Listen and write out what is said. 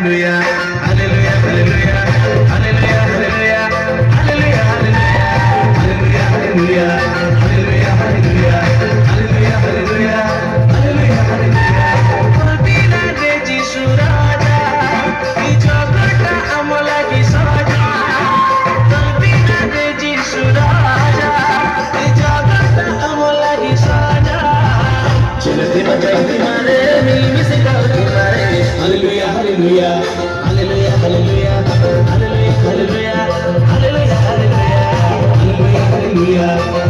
hallelujah, hallelujah, hallelujah, hallelujah, hallelujah, hallelujah, hallelujah, hallelujah, hallelujah, hallelujah, hallelujah, hallelujah, hallelujah, hallelujah. Purtina de Jisu Raja, ki jagata amala ki saja. Purtina de Jisu Raja, ki jagata amala ki saja. Chilati machaiti mare, mili se kaati mare. Hallelujah, hallelujah, hallelujah, hallelujah, hallelujah, hallelujah, hallelujah, hallelujah, hallelujah, hallelujah.